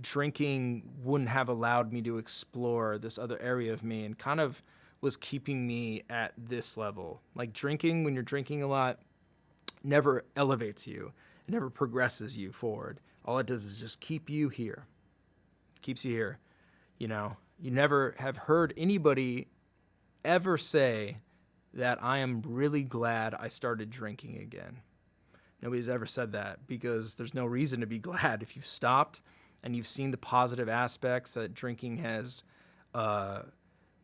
drinking wouldn't have allowed me to explore this other area of me and kind of was keeping me at this level. Like drinking, when you're drinking a lot, never elevates you. It never progresses you forward. All it does is just keep you here. Keeps you here. You know, you never have heard anybody ever say that I am really glad I started drinking again. Nobody's ever said that because there's no reason to be glad if you've stopped and you've seen the positive aspects that drinking has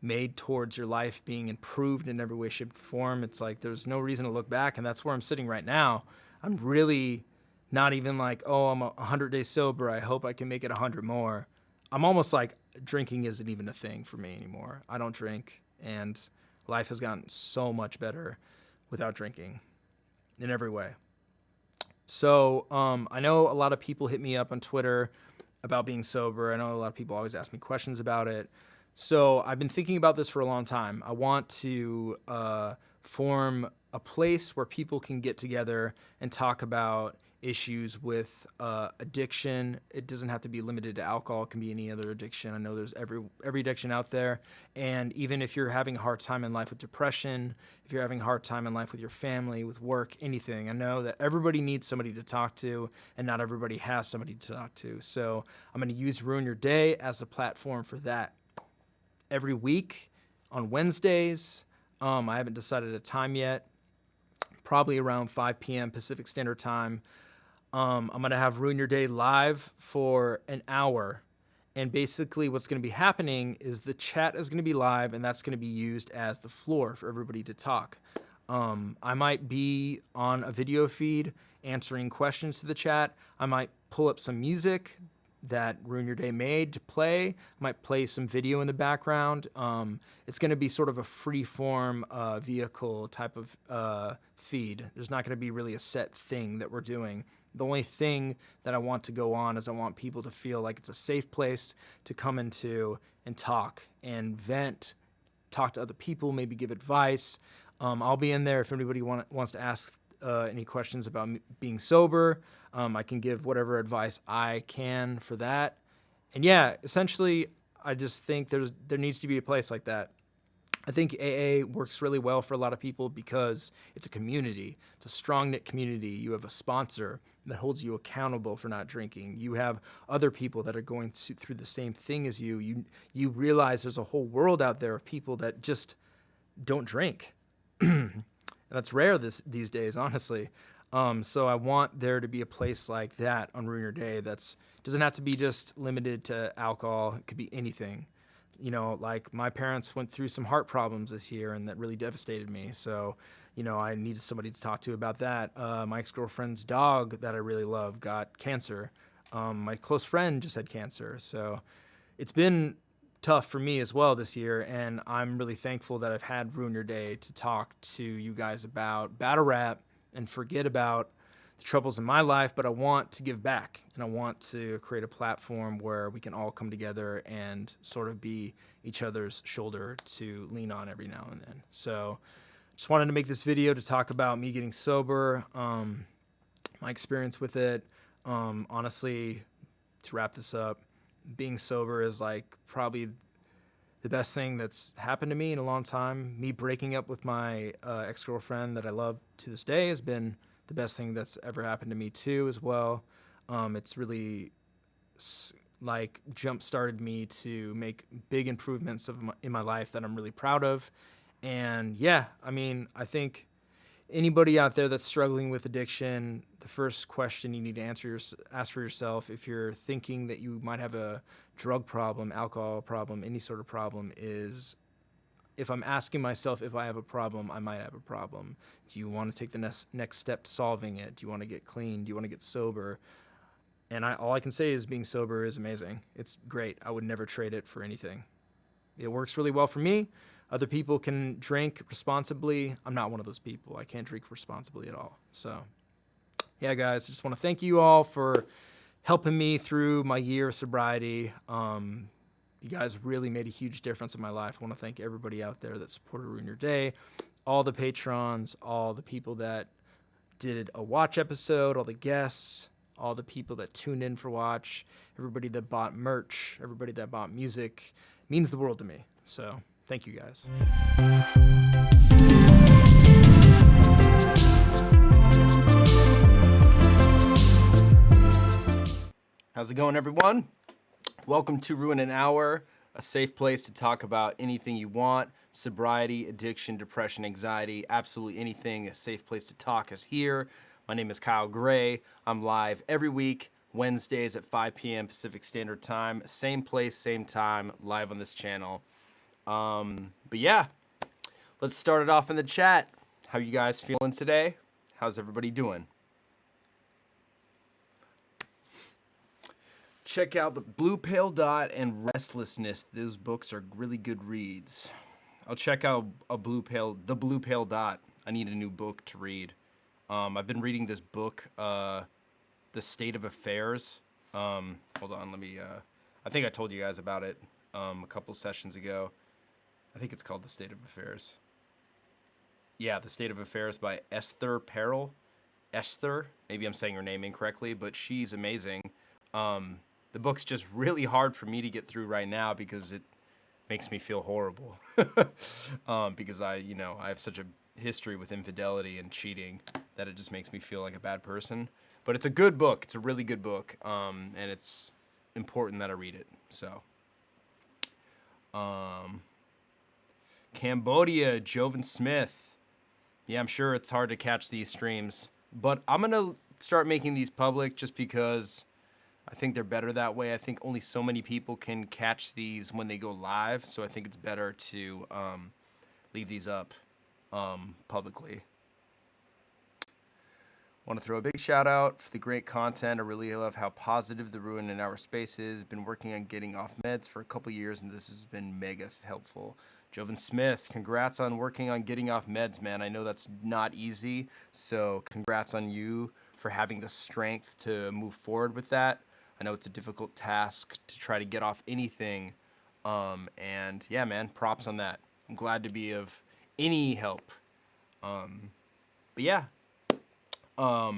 made towards your life being improved in every way, shape, or form. It's like there's no reason to look back, and that's where I'm sitting right now. I'm really not even like, oh, I'm 100 days sober. I hope I can make it 100 more. I'm almost like drinking isn't even a thing for me anymore. I don't drink, and life has gotten so much better without drinking in every way. So I know a lot of people hit me up on Twitter about being sober. I know a lot of people always ask me questions about it. So I've been thinking about this for a long time. I want to form a place where people can get together and talk about issues with addiction. It doesn't have to be limited to alcohol. It can be any other addiction. I know there's every addiction out there. And even if you're having a hard time in life with depression, if you're having a hard time in life with your family, with work, anything, I know that everybody needs somebody to talk to, and not everybody has somebody to talk to. So I'm going to use Ruin Your Day as a platform for that. Every week on Wednesdays, I haven't decided a time yet, probably around 5 p.m. Pacific Standard Time. I'm going to have Ruin Your Day live for an hour. And basically what's going to be happening is the chat is going to be live, and that's going to be used as the floor for everybody to talk. I might be on a video feed answering questions to the chat. I might pull up some music that Ruin Your Day made to play. I might play some video in the background. It's going to be sort of a free-form vehicle type of feed. There's not going to be really a set thing that we're doing. The only thing that I want to go on is I want people to feel like it's a safe place to come into and talk and vent, talk to other people, maybe give advice. I'll be in there if anybody wants to ask any questions about being sober. I can give whatever advice I can for that. And yeah, essentially, I just think there needs to be a place like that. I think AA works really well for a lot of people because it's a community. It's a strong-knit community. You have a sponsor that holds you accountable for not drinking. You have other people that are going through the same thing as you. You realize there's a whole world out there of people that just don't drink. And that's rare these days, honestly. So I want there to be a place like that on Ruin Your Day that's doesn't have to be just limited to alcohol. It could be anything. You know, like my parents went through some heart problems this year, and that really devastated me. So, you know, I needed somebody to talk to about that. My ex-girlfriend's dog that I really love got cancer. My close friend just had cancer. So it's been tough for me as well this year, and I'm really thankful that I've had Ruin Your Day to talk to you guys about battle rap and forget about the troubles in my life, but I want to give back, and I want to create a platform where we can all come together and sort of be each other's shoulder to lean on every now and then. So just wanted to make this video to talk about me getting sober, my experience with it. Honestly, to wrap this up, being sober is like probably the best thing that's happened to me in a long time. Me breaking up with my ex-girlfriend that I love to this day has been the best thing that's ever happened to me too as well. It's really like jump-started me to make big improvements in my life that I'm really proud of. And yeah, I mean, I think anybody out there that's struggling with addiction, the first question you need to ask for yourself if you're thinking that you might have a drug problem, alcohol problem, any sort of problem is, if I'm asking myself if I have a problem, I might have a problem. Do you want to take the next step to solving it? Do you want to get clean? Do you want to get sober? And all I can say is being sober is amazing. It's great. I would never trade it for anything. It works really well for me. Other people can drink responsibly. I'm not one of those people. I can't drink responsibly at all. So, yeah, guys, I just want to thank you all for helping me through my year of sobriety. You guys really made a huge difference in my life. I want to thank everybody out there that supported Ruin Your Day, all the patrons, all the people that did a watch episode, all the guests, all the people that tuned in for watch, everybody that bought merch, everybody that bought music. It means the world to me. So thank you guys. How's it going, everyone? Welcome to Ruin an Hour, a safe place to talk about anything you want. Sobriety, addiction, depression, anxiety, absolutely anything. A safe place to talk is here. My name is Kyle Gray. I'm live every week, Wednesdays at 5 p.m. Pacific Standard Time. Same place, same time, live on this channel. But yeah, let's start it off in the chat. How you guys feeling today? How's everybody doing? Check out The Blue Pale Dot and Restlessness. Those books are really good reads. I'll check out The Blue Pale Dot. I need a new book to read. I've been reading this book, The State of Affairs. Hold on, let me, I think I told you guys about it a couple sessions ago. I think it's called The State of Affairs. Yeah, The State of Affairs by Esther Perel. Esther, maybe I'm saying her name incorrectly, but she's amazing. The book's just really hard for me to get through right now because it makes me feel horrible. Because I have such a history with infidelity and cheating that it just makes me feel like a bad person. But it's a good book. It's a really good book. And it's important that I read it. So, Cambodia, Joven Smith. Yeah, I'm sure it's hard to catch these streams, but I'm going to start making these public just because I think they're better that way. I think only so many people can catch these when they go live, so I think it's better to leave these up publicly. Want to throw a big shout out for the great content. I really love how positive the Ruin an Hour space is. Been working on getting off meds for a couple years, and this has been mega helpful. Joven Smith, congrats on working on getting off meds, man. I know that's not easy, so congrats on you for having the strength to move forward with that. I know it's a difficult task to try to get off anything. And yeah, man, props on that. I'm glad to be of any help. But yeah, I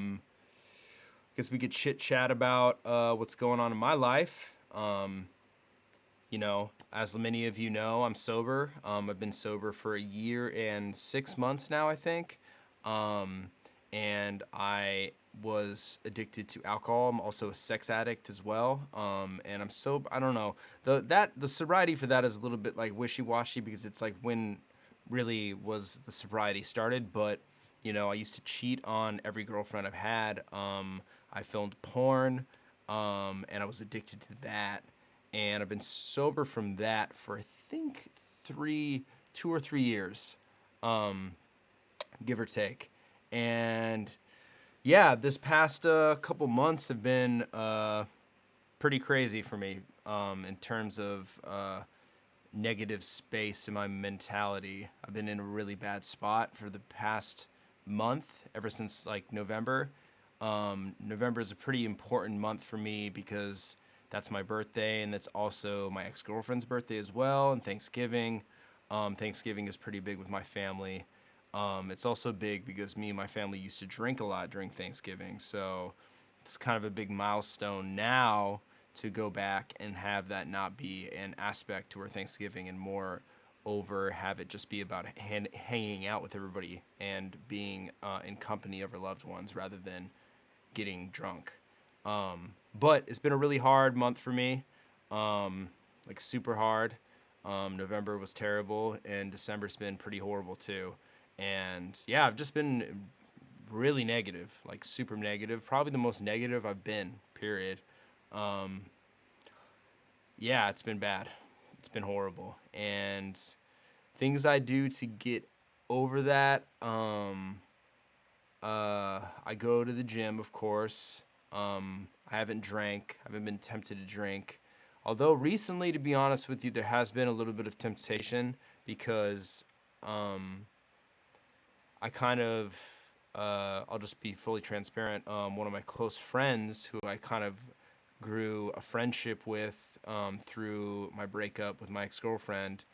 guess we could chit chat about what's going on in my life. As many of you know, I'm sober. I've been sober for a year and 6 months now, I think. And I was addicted to alcohol. I'm also a sex addict as well. And I'm sober. I don't know. The sobriety for that is a little bit like wishy-washy because it's like when really was the sobriety started. But, I used to cheat on every girlfriend I've had. I filmed porn, and I was addicted to that. And I've been sober from that for, I think, 2 or 3 years, give or take. And yeah, this past couple months have been pretty crazy for me in terms of negative space in my mentality. I've been in a really bad spot for the past month, ever since like November. November is a pretty important month for me because that's my birthday, and that's also my ex-girlfriend's birthday as well, and Thanksgiving. Thanksgiving is pretty big with my family. It's also big because me and my family used to drink a lot during Thanksgiving, so it's kind of a big milestone now to go back and have that not be an aspect to our Thanksgiving and more over have it just be about hanging out with everybody and being in company of our loved ones rather than getting drunk. But it's been a really hard month for me, like super hard. November was terrible, and December's been pretty horrible too. And yeah, I've just been really negative, like super negative, probably the most negative I've been, period. Yeah, it's been bad. It's been horrible. And things I do to get over that, I go to the gym, of course. I haven't drank. I haven't been tempted to drink. Although recently, to be honest with you, there has been a little bit of temptation because I kind of, I'll just be fully transparent. One of my close friends who I kind of grew a friendship with through my breakup with my ex-girlfriend,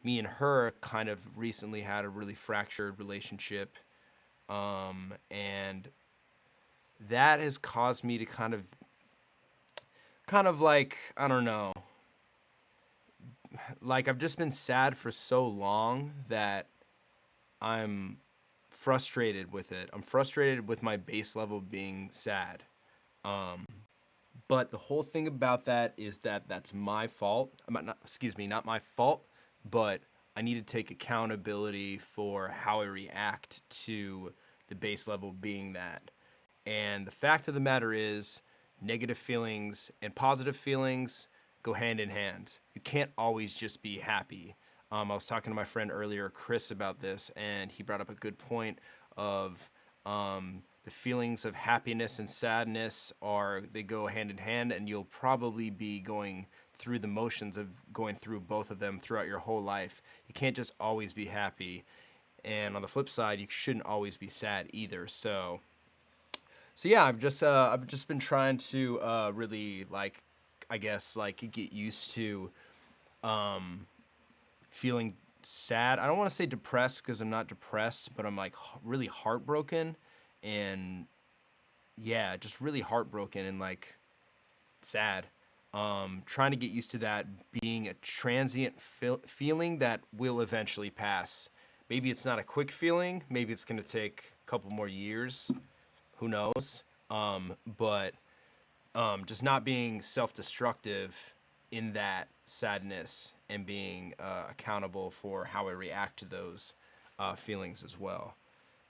me and her kind of recently had a really fractured relationship. And that has caused me to kind of like, I don't know, like I've just been sad for so long that I'm frustrated with it. I'm frustrated with my base level being sad. Um, but the whole thing about that is that that's my fault. Not, excuse me, not my fault, but I need to take accountability for how I react to the base level being that. And the fact of the matter is, negative feelings and positive feelings go hand in hand. You can't always just be happy. I was talking to my friend earlier, Chris, about this, and he brought up a good point of the feelings of happiness and sadness they go hand in hand, and you'll probably be going through the motions of going through both of them throughout your whole life. You can't just always be happy, and on the flip side, you shouldn't always be sad either. So yeah, I've just been trying to really like, I guess, like get used to um, feeling sad. I don't want to say depressed because I'm not depressed, but I'm like really heartbroken, and yeah, just really heartbroken and like sad. Trying to get used to that being a transient feeling that will eventually pass. Maybe it's not a quick feeling. Maybe it's gonna take a couple more years. Who knows? But just not being self-destructive in that sadness and being accountable for how I react to those feelings as well.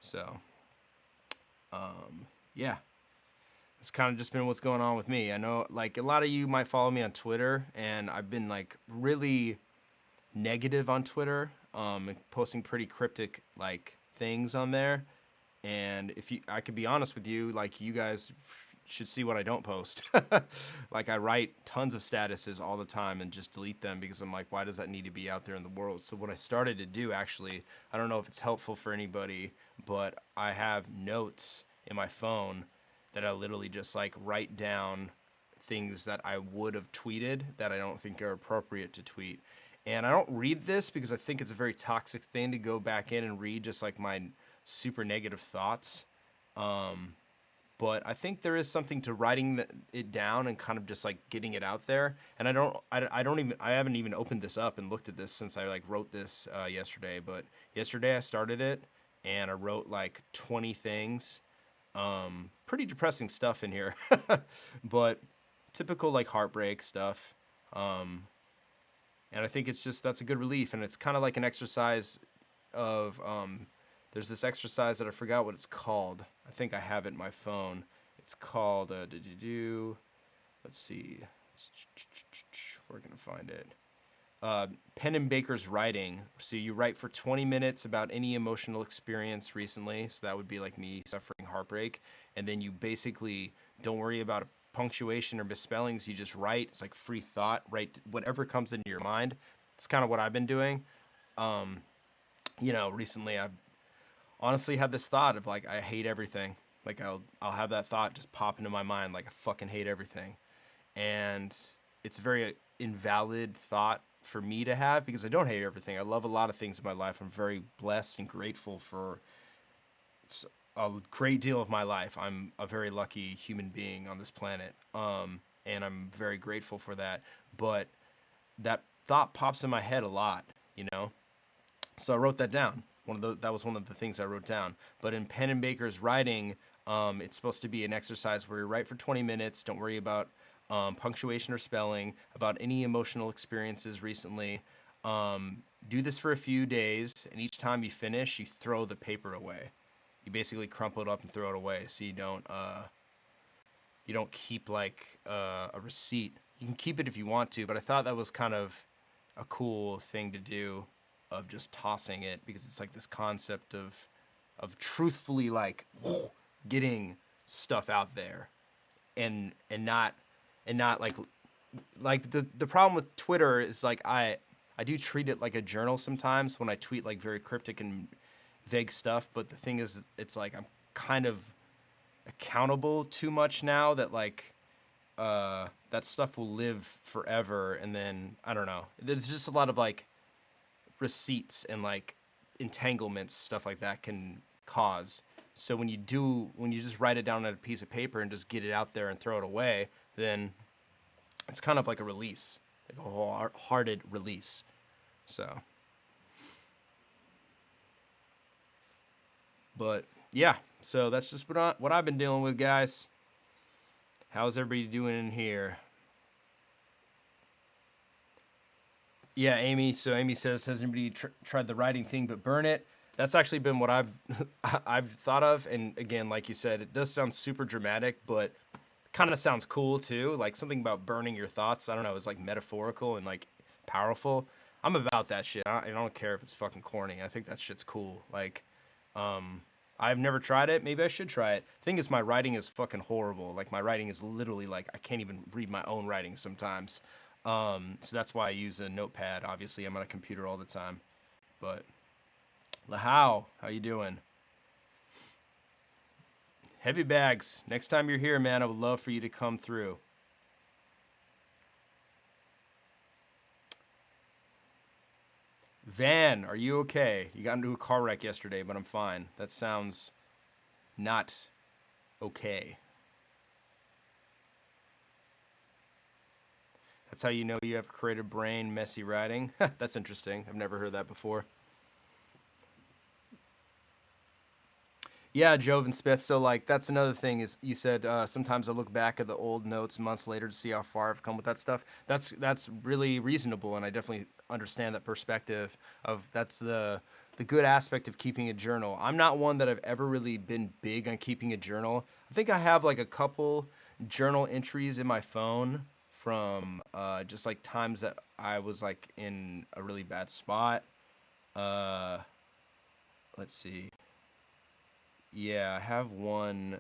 So, yeah, it's kind of just been what's going on with me. I know, like, a lot of you might follow me on Twitter, and I've been like really negative on Twitter, and posting pretty cryptic like things on there. And if you, I could be honest with you, like you guys should see what I don't post. Like I write tons of statuses all the time and just delete them because I'm like, why does that need to be out there in the world? So what I started to do actually, I don't know if it's helpful for anybody, but I have notes in my phone that I literally just like write down things that I would have tweeted that I don't think are appropriate to tweet. And I don't read this because I think it's a very toxic thing to go back in and read just like my super negative thoughts. Um, but I think there is something to writing it down and kind of just like getting it out there. And I don't even, I haven't even opened this up and looked at this since I like wrote this yesterday. But yesterday I started it and I wrote like 20 things. Pretty depressing stuff in here, but typical like heartbreak stuff. Um, and I think it's just that's a good relief, and it's kind of like an exercise of there's this exercise that I forgot what it's called. I think I have it in my phone. It's called let's see, we're gonna find it. Penn and Baker's writing. So you write for 20 minutes about any emotional experience recently. So that would be like me suffering heartbreak, and then you basically don't worry about punctuation or misspellings. You just write. It's like free thought. Write whatever comes into your mind. It's kind of what I've been doing. Recently I've honestly had this thought of like I hate everything. Like I'll have that thought just pop into my mind like I fucking hate everything. And it's a very invalid thought for me to have because I don't hate everything. I love a lot of things in my life. I'm very blessed and grateful for a great deal of my life. I'm a very lucky human being on this planet. And I'm very grateful for that. But that thought pops in my head a lot, you know? So I wrote that down. That was one of the things I wrote down. But in Penn and Baker's writing, it's supposed to be an exercise where you write for 20 minutes. Don't worry about punctuation or spelling, about any emotional experiences recently. Do this for a few days, and each time you finish, you throw the paper away. You basically crumple it up and throw it away, so you don't keep like a receipt. You can keep it if you want to, but I thought that was kind of a cool thing to do, of just tossing it, because it's like this concept of truthfully like getting stuff out there, and not like the problem with Twitter is like I do treat it like a journal sometimes when I tweet like very cryptic and vague stuff, but the thing is it's like I'm kind of accountable too much now that like that stuff will live forever. And then I don't know, there's just a lot of like receipts and like entanglements stuff like that can cause. So when you just write it down on a piece of paper and just get it out there and throw it away, then it's kind of like a release, like a wholehearted release. So, but yeah, so that's just what I've been dealing with, guys. How's everybody doing in here? Yeah, Amy. So Amy says, has anybody tried the writing thing but burn it? That's actually been what I've I've thought of. And again, like you said, it does sound super dramatic, but kind of sounds cool too. Like something about burning your thoughts. I don't know. It's like metaphorical and like powerful. I'm about that shit. I don't care if it's fucking corny. I think that shit's cool. Like, I've never tried it. Maybe I should try it. Thing is, my writing is fucking horrible. Like my writing is literally like I can't even read my own writing sometimes. So that's why I use a notepad. Obviously, I'm on a computer all the time. But Lahau, how you doing? Heavy bags. Next time you're here, man, I would love for you to come through. Van, are you okay? You got into a car wreck yesterday, but I'm fine. That sounds not okay. That's how you know you have a creative brain, messy writing. That's interesting. I've never heard that before. Yeah, Joven Smith. So like that's another thing is you said sometimes I look back at the old notes months later to see how far I've come with that stuff. That's really reasonable, and I definitely understand that perspective of that's the good aspect of keeping a journal. I'm not one that I've ever really been big on keeping a journal. I think I have like a couple journal entries in my phone from just like times that I was like in a really bad spot. Uh, let's see. Yeah, I have one.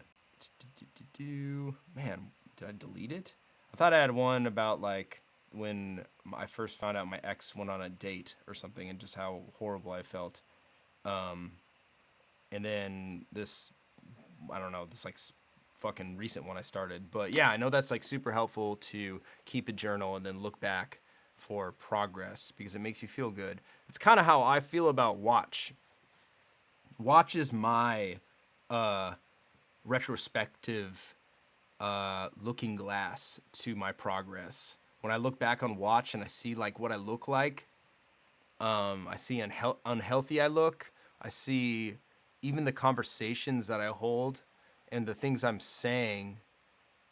Man, did I delete it? I thought I had one about like when I first found out my ex went on a date or something and just how horrible I felt. Um, and then this, I don't know, this like fucking recent one I started. But yeah, I know that's like super helpful to keep a journal and then look back for progress because it makes you feel good. It's kind of how I feel about Watch. Watch is my retrospective looking glass to my progress. When I look back on Watch and I see like what I look like, I see unhealthy I look. I see even the conversations that I hold and the things I'm saying.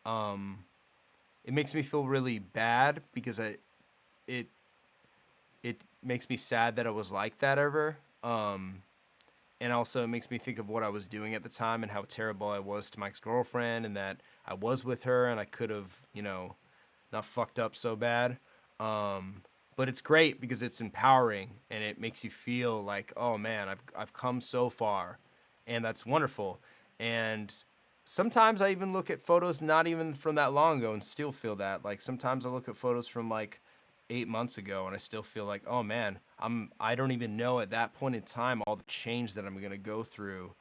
It makes me feel really bad because it it makes me sad that I was like that ever. And also it makes me think of what I was doing at the time and how terrible I was to my ex-girlfriend and that I was with her and I could have, not fucked up so bad. But it's great because it's empowering and it makes you feel like, oh man, I've come so far, and that's wonderful. And sometimes I even look at photos not even from that long ago and still feel that. Like sometimes I look at photos from like 8 months ago and I still feel like, oh man, I don't even know at that point in time all the change that I'm gonna go through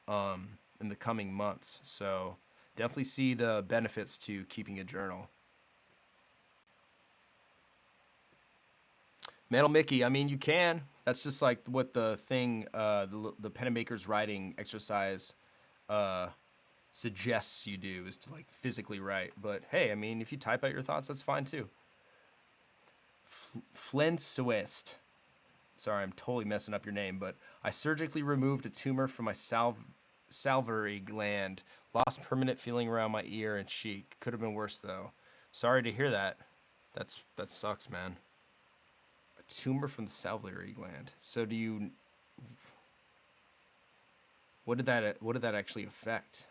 in the coming months. So definitely see the benefits to keeping a journal. Metal Mickey, I mean you can. That's just like what the thing, the pen and maker's writing exercise suggests you do is to like physically write. But hey, I mean if you type out your thoughts, that's fine too. Flenswest. Sorry, I'm totally messing up your name, but I surgically removed a tumor from my salivary gland. Lost permanent feeling around my ear and cheek. Could have been worse though. Sorry to hear that. That sucks, man. A tumor from the salivary gland. So do you? What did that actually affect?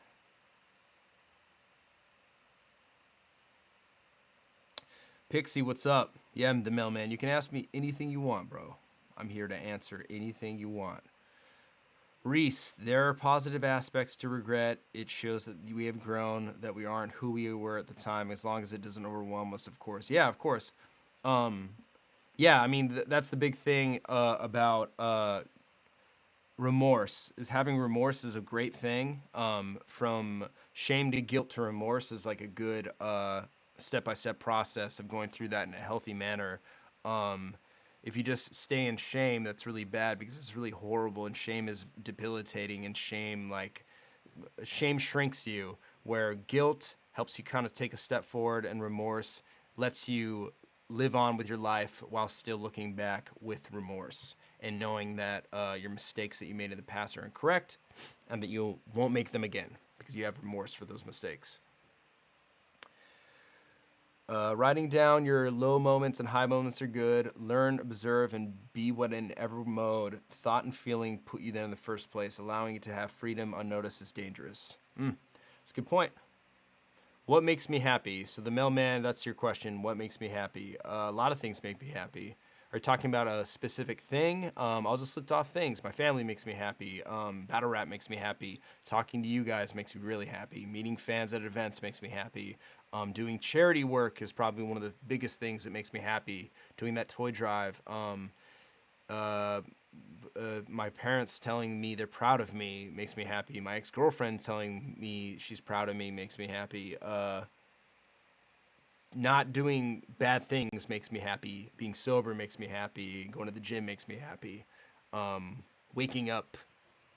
Pixie, what's up? Yeah, I'm the mailman. You can ask me anything you want, bro. I'm here to answer anything you want. Reese, there are positive aspects to regret. It shows that we have grown, that we aren't who we were at the time, as long as it doesn't overwhelm us, of course. Yeah, of course. Yeah, I mean, that's the big thing about remorse, is having remorse is a great thing. From shame to guilt to remorse is like a good step-by-step process of going through that in a healthy manner. If you just stay in shame, that's really bad because it's really horrible, and shame is debilitating, and shame like shame shrinks you, where guilt helps you kind of take a step forward, and remorse lets you live on with your life while still looking back with remorse and knowing that your mistakes that you made in the past are incorrect and that you won't make them again because you have remorse for those mistakes. Writing down your low moments and high moments are good. Learn, observe, and be what in every mode, thought and feeling put you there in the first place. Allowing you to have freedom unnoticed is dangerous. That's a good point. What makes me happy? So the mailman, that's your question. What makes me happy? A lot of things make me happy. Are you talking about a specific thing? I'll just list off things. My family makes me happy. Battle rap makes me happy. Talking to you guys makes me really happy. Meeting fans at events makes me happy. Doing charity work is probably one of the biggest things that makes me happy. Doing that toy drive. My parents telling me they're proud of me makes me happy. My ex-girlfriend telling me she's proud of me makes me happy. Not doing bad things makes me happy. Being sober makes me happy. Going to the gym makes me happy. Waking up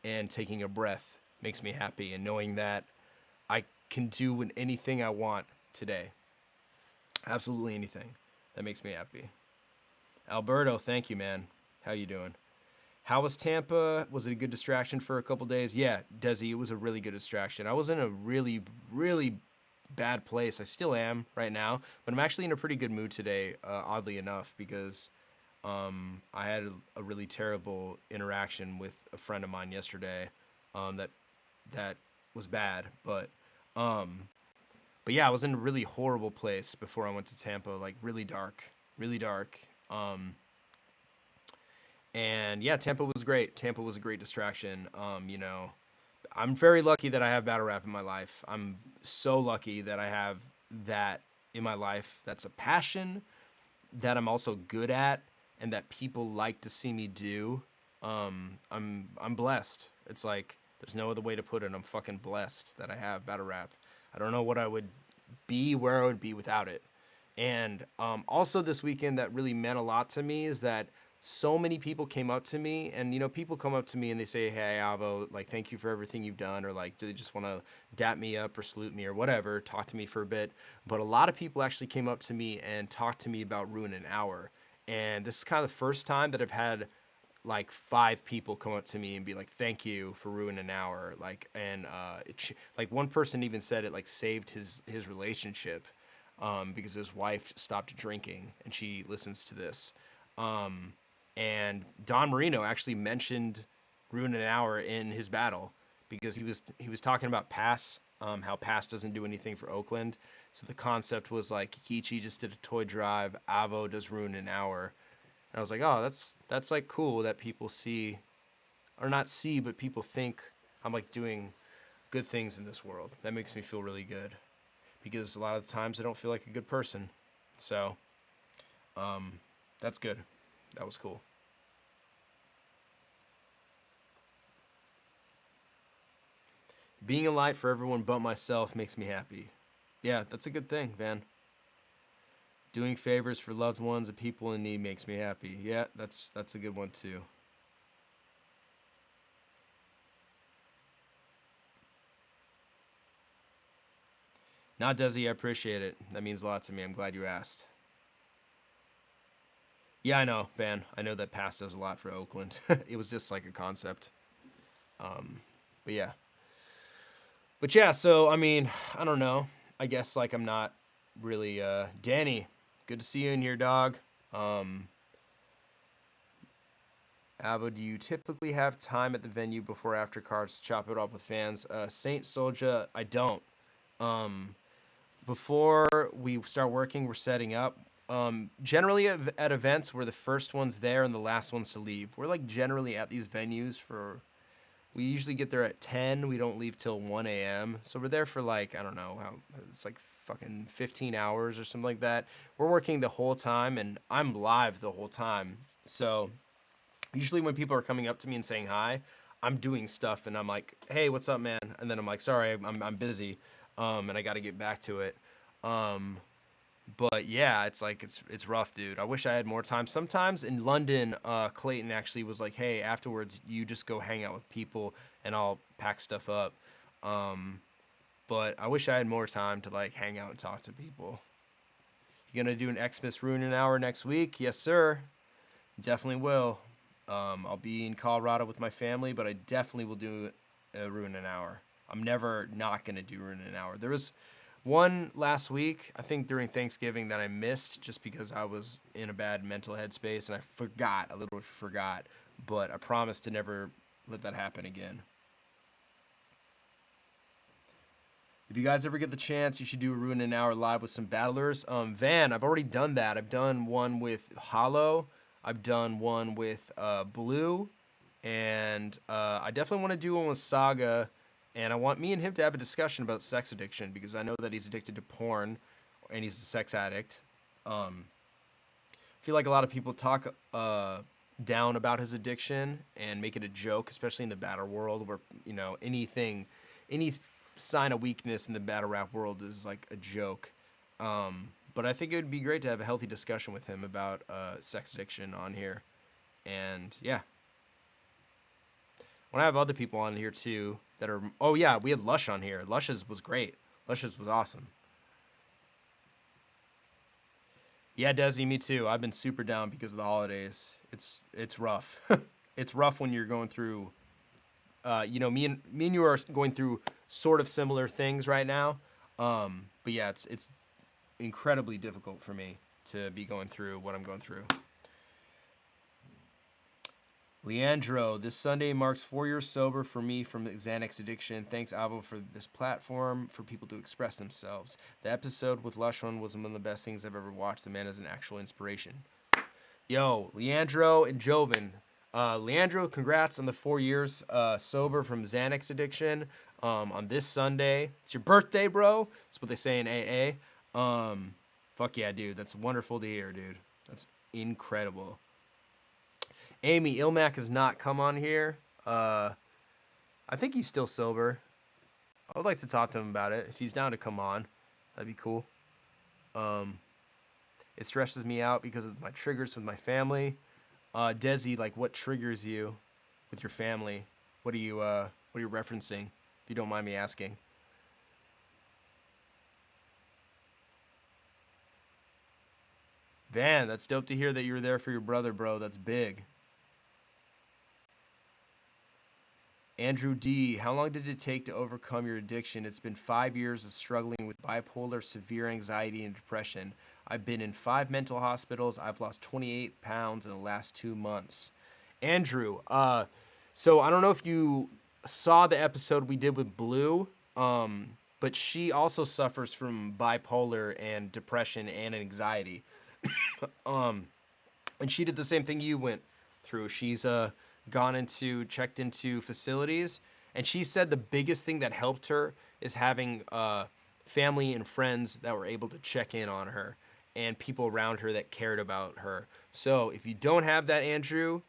and taking a breath makes me happy. And knowing that I can do anything I want today. Absolutely anything. That makes me happy. Alberto, thank you, man. How you doing? How was Tampa? Was it a good distraction for a couple days? Yeah, Desi, it was a really good distraction. I was in a really, really bad place. I still am right now, but I'm actually in a pretty good mood today, oddly enough, because I had a really terrible interaction with a friend of mine yesterday that was bad. But yeah, I was in a really horrible place before I went to Tampa, like really dark, really dark. And yeah, Tampa was great. Tampa was a great distraction. I'm very lucky that I have battle rap in my life. I'm so lucky that I have that in my life. That's a passion that I'm also good at and that people like to see me do. I'm blessed. It's like there's no other way to put it. I'm fucking blessed that I have battle rap. I don't know what I would be, where I would be without it. And also this weekend that really meant a lot to me is that so many people came up to me, and people come up to me and they say, "Hey, Avo, like thank you for everything you've done," or like, do they just want to dap me up or salute me or whatever, talk to me for a bit. But a lot of people actually came up to me and talked to me about Ruin an Hour, and this is kind of the first time that I've had like 5 people come up to me and be like, "Thank you for Ruin an Hour," like, and like one person even said it like saved his relationship because his wife stopped drinking and she listens to this. And Don Marino actually mentioned Ruin an Hour in his battle because he was talking about Pass, how Pass doesn't do anything for Oakland. So the concept was like Kichi just did a toy drive, Avo does Ruin an Hour. And I was like, oh, that's like cool that people see, or not see, but people think I'm like doing good things in this world. That makes me feel really good because a lot of the times I don't feel like a good person. So that's good. That was cool. Being a light for everyone but myself makes me happy. Yeah, that's a good thing, Van. Doing favors for loved ones and people in need makes me happy. Yeah, that's a good one too. Not Desi, I appreciate it. That means a lot to me. I'm glad you asked. Yeah, I know, Van. I know that Pass does a lot for Oakland. It was just like a concept. But yeah. But yeah, so I mean, I don't know. I guess like I'm not really Danny, good to see you in here, dog. Avo, do you typically have time at the venue before after cards to chop it up with fans? Saint Soldier, I don't. Before we start working, we're setting up. Generally at events, we're the first ones there and the last ones to leave. We're like generally at these venues we usually get there at 10. We don't leave till 1 a.m. So we're there for like, I don't know, it's like fucking 15 hours or something like that. We're working the whole time and I'm live the whole time. So usually when people are coming up to me and saying hi, I'm doing stuff and I'm like, "Hey, what's up, man?" And then I'm like, "Sorry, I'm busy, and I got to get back to it." But yeah, it's like it's rough, dude. I wish I had more time. Sometimes in London, Clayton actually was like, "Hey, afterwards, you just go hang out with people, and I'll pack stuff up." But I wish I had more time to like hang out and talk to people. You gonna do an Xmas Ruin Hour next week? Yes, sir. Definitely will. I'll be in Colorado with my family, but I definitely will do a Ruin Hour. I'm never not gonna do Ruin Hour. There was one last week, I think during Thanksgiving, that I missed just because I was in a bad mental headspace and I literally forgot. But I promise to never let that happen again. If you guys ever get the chance, you should do a Ruin an Hour live with some battlers. Van, I've already done that. I've done one with Hollow. I've done one with Blue. And I definitely want to do one with Saga. And I want me and him to have a discussion about sex addiction because I know that he's addicted to porn and he's a sex addict. I feel like a lot of people talk down about his addiction and make it a joke, especially in the battle world where, any sign of weakness in the battle rap world is like a joke. But I think it would be great to have a healthy discussion with him about sex addiction on here. And yeah. I want to have other people on here too that are, oh yeah, we had Lush on here. Lush's was great. Lush's was awesome. Yeah, Desi, me too. I've been super down because of the holidays. It's rough. It's rough when you're going through me and you are going through sort of similar things right now. But yeah, it's incredibly difficult for me to be going through what I'm going through. Leandro, this Sunday marks 4 years sober for me from Xanax addiction. Thanks, Avo, for this platform for people to express themselves. The episode with Lushon was one of the best things I've ever watched. The man is an actual inspiration. Yo, Leandro and Joven. Leandro, congrats on the 4 years sober from Xanax addiction. On this Sunday, it's your birthday, bro. That's what they say in AA. Fuck yeah, dude. That's wonderful to hear, dude. That's incredible. Amy, Ilmac has not come on here. I think he's still sober. I would like to talk to him about it. If he's down to come on, that'd be cool. It stresses me out because of my triggers with my family. Desi, like, what triggers you with your family? What are you referencing? If you don't mind me asking. Van, that's dope to hear that you were there for your brother, bro. That's big. Andrew D, how long did it take to overcome your addiction? It's been 5 years of struggling with bipolar, severe anxiety, and depression. I've been in 5 mental hospitals. I've lost 28 pounds in the last 2 months. Andrew, so I don't know if you saw the episode we did with Blue, but she also suffers from bipolar and depression and anxiety. And she did the same thing you went through. She's checked into facilities, and she said the biggest thing that helped her is having family and friends that were able to check in on her and people around her that cared about her. So if you don't have that, Andrew,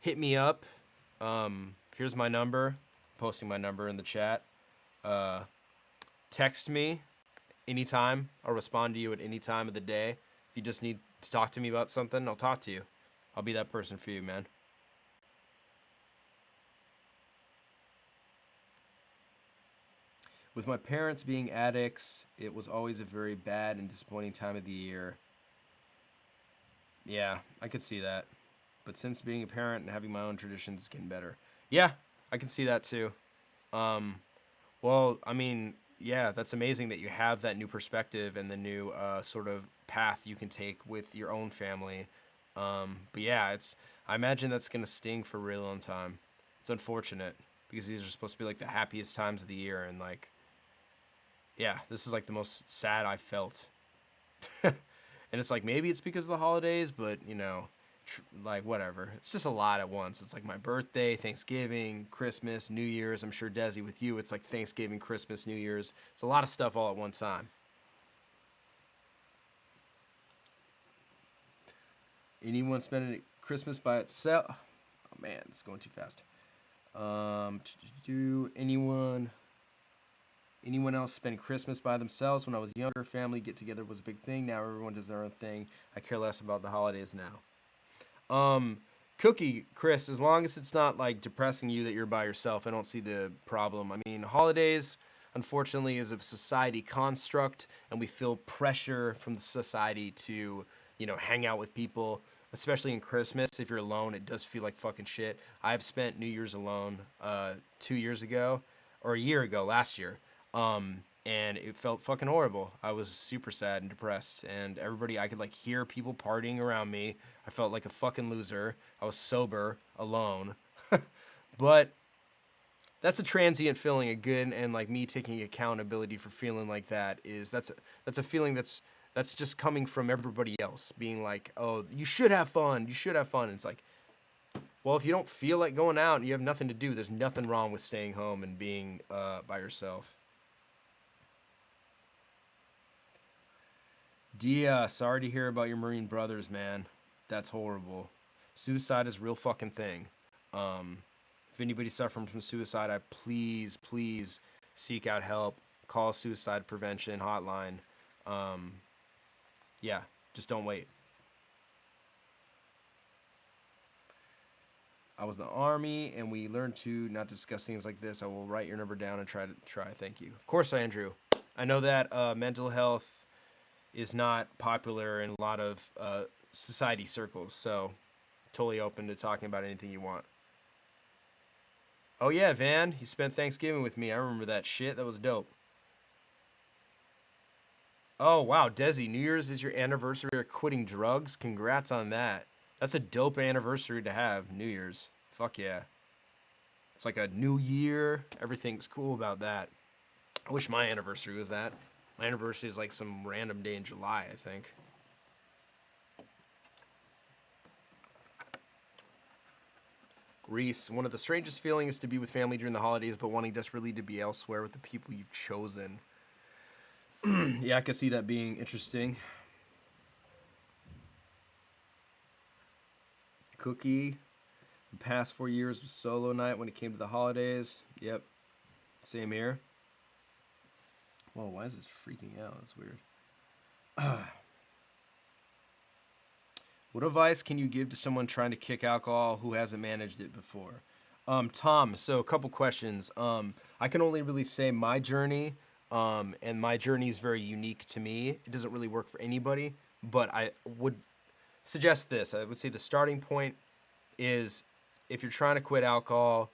hit me up. Here's my number. I'm posting my number in the chat. Text me anytime. I'll respond to you at any time of the day. If you just need to talk to me about something, I'll talk to you. I'll be that person for you, man. With my parents being addicts, it was always a very bad and disappointing time of the year. Yeah, I could see that. But since being a parent and having my own traditions, it's getting better. Yeah, I can see that too. Well, I mean, yeah, that's amazing that you have that new perspective and the new sort of path you can take with your own family. But yeah, I imagine that's gonna sting for a really long time. It's unfortunate because these are supposed to be like the happiest times of the year, and like, yeah, this is like the most sad I've felt. And it's like, maybe it's because of the holidays, but like whatever. It's just a lot at once. It's like my birthday, Thanksgiving, Christmas, New Year's. I'm sure Desi with you, it's like Thanksgiving, Christmas, New Year's. It's a lot of stuff all at one time. Anyone spending Christmas by itself? Oh man, it's going too fast. Do anyone else spend Christmas by themselves? When I was younger, family get together was a big thing. Now everyone does their own thing. I care less about the holidays now. Cookie, Chris, as long as it's not like depressing you that you're by yourself, I don't see the problem. I mean, holidays, unfortunately, is a society construct, and we feel pressure from the society to, hang out with people, especially in Christmas. If you're alone, it does feel like fucking shit. I've spent New Year's alone 2 years ago, or a year ago, last year. And it felt fucking horrible. I was super sad and depressed, and I could like hear people partying around me. I felt like a fucking loser. I was sober, alone. But that's a transient feeling. A good, and like me taking accountability for feeling like that that's a feeling that's just coming from everybody else being like, oh, you should have fun. You should have fun. And it's like, well, if you don't feel like going out and you have nothing to do, there's nothing wrong with staying home and being by yourself. Dia, sorry to hear about your Marine brothers, man. That's horrible. Suicide is a real fucking thing. If anybody's suffering from suicide, please seek out help. Call a suicide prevention hotline. Yeah, just don't wait. I was in the Army, and we learned to not discuss things like this. I will write your number down and try. Thank you. Of course, Andrew. I know that mental health is not popular in a lot of society circles, so totally open to talking about anything you want. Oh yeah, Van, he spent Thanksgiving with me. I remember that shit. That was dope. Oh wow, Desi, New Year's is your anniversary of quitting drugs. Congrats on that. That's a dope anniversary to have, New Year's. Fuck yeah. It's like a new year. Everything's cool about that. I wish my anniversary was that. My anniversary is like some random day in July, I think. Reese, one of the strangest feelings is to be with family during the holidays, but wanting desperately to be elsewhere with the people you've chosen. Yeah, I could see that being interesting. Cookie, the past 4 years was solo night when it came to the holidays. Yep, same here. Whoa, why is this freaking out? That's weird. What advice can you give to someone trying to kick alcohol who hasn't managed it before? Tom, so a couple questions. I can only really say my journey, and my journey is very unique to me. It doesn't really work for anybody, but I would suggest this. I would say the starting point is if you're trying to quit alcohol,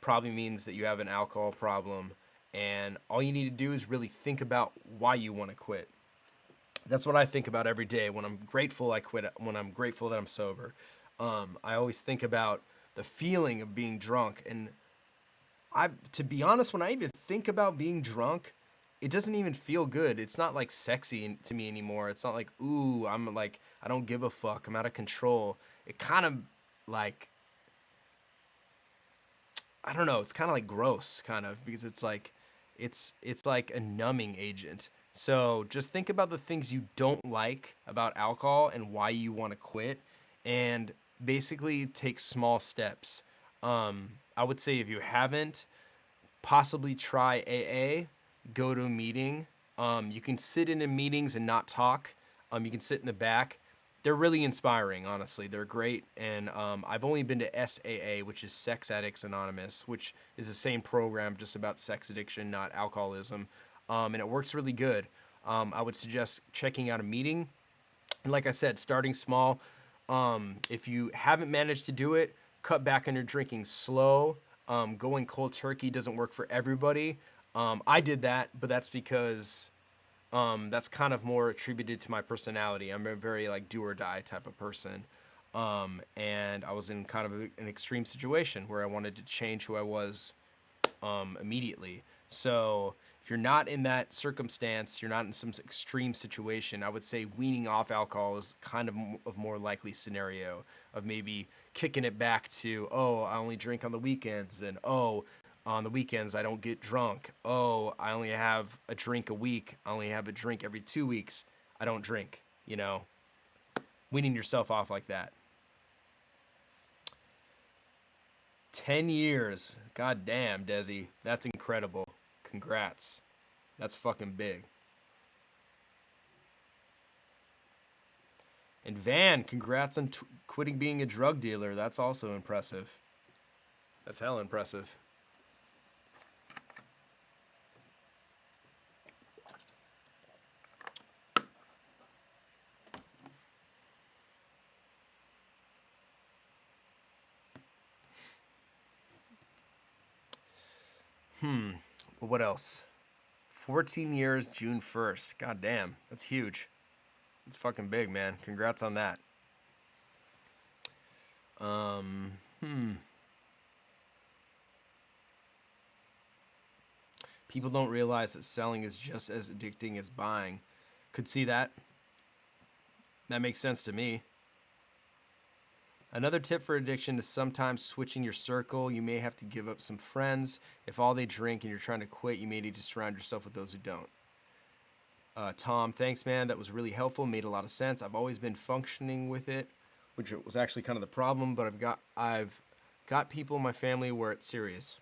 probably means that you have an alcohol problem, and all you need to do is really think about why you want to quit. That's what I think about every day. When I'm grateful I quit, when I'm grateful that I'm sober, I always think about the feeling of being drunk. And to be honest, when I even think about being drunk, it doesn't even feel good. It's not like sexy to me anymore. It's not like, ooh, I'm like, I don't give a fuck. I'm out of control. It kind of like, I don't know. It's kind of like gross, kind of, because it's like a numbing agent. So just think about the things you don't like about alcohol and why you want to quit, and basically take small steps. I would say if you haven't, possibly try AA, go to a meeting. You can sit in meetings and not talk. You can sit in the back. They're really inspiring, honestly. They're great. And I've only been to SAA, which is Sex Addicts Anonymous, which is the same program just about sex addiction, not alcoholism. And it works really good. I would suggest checking out a meeting. And like I said, starting small. If you haven't managed to do it, cut back on your drinking slow. Going cold turkey doesn't work for everybody. I did that, but that's because that's kind of more attributed to my personality. I'm a very like do or die type of person. And I was in kind of an extreme situation where I wanted to change who I was immediately. So if you're not in that circumstance, you're not in some extreme situation, I would say weaning off alcohol is kind of a more likely scenario of maybe kicking it back to, oh, I only drink on the weekends, and oh, on the weekends I don't get drunk. Oh, I only have a drink a week. I only have a drink every 2 weeks. I don't drink, weaning yourself off like that. 10 years. God damn, Desi. That's incredible. Congrats. That's fucking big. And Van, congrats on quitting being a drug dealer. That's also impressive. That's hella impressive. Well, what else? 14 years, June 1st. God damn, that's huge. That's fucking big, man. Congrats on that. Um, hmm. People don't realize that selling is just as addicting as buying. Could see that. That makes sense to me. Another tip for addiction is sometimes switching your circle. You may have to give up some friends. If all they drink and you're trying to quit, you may need to surround yourself with those who don't. Tom, thanks, man. That was really helpful. Made a lot of sense. I've always been functioning with it, which was actually kind of the problem, but I've got people in my family where it's serious.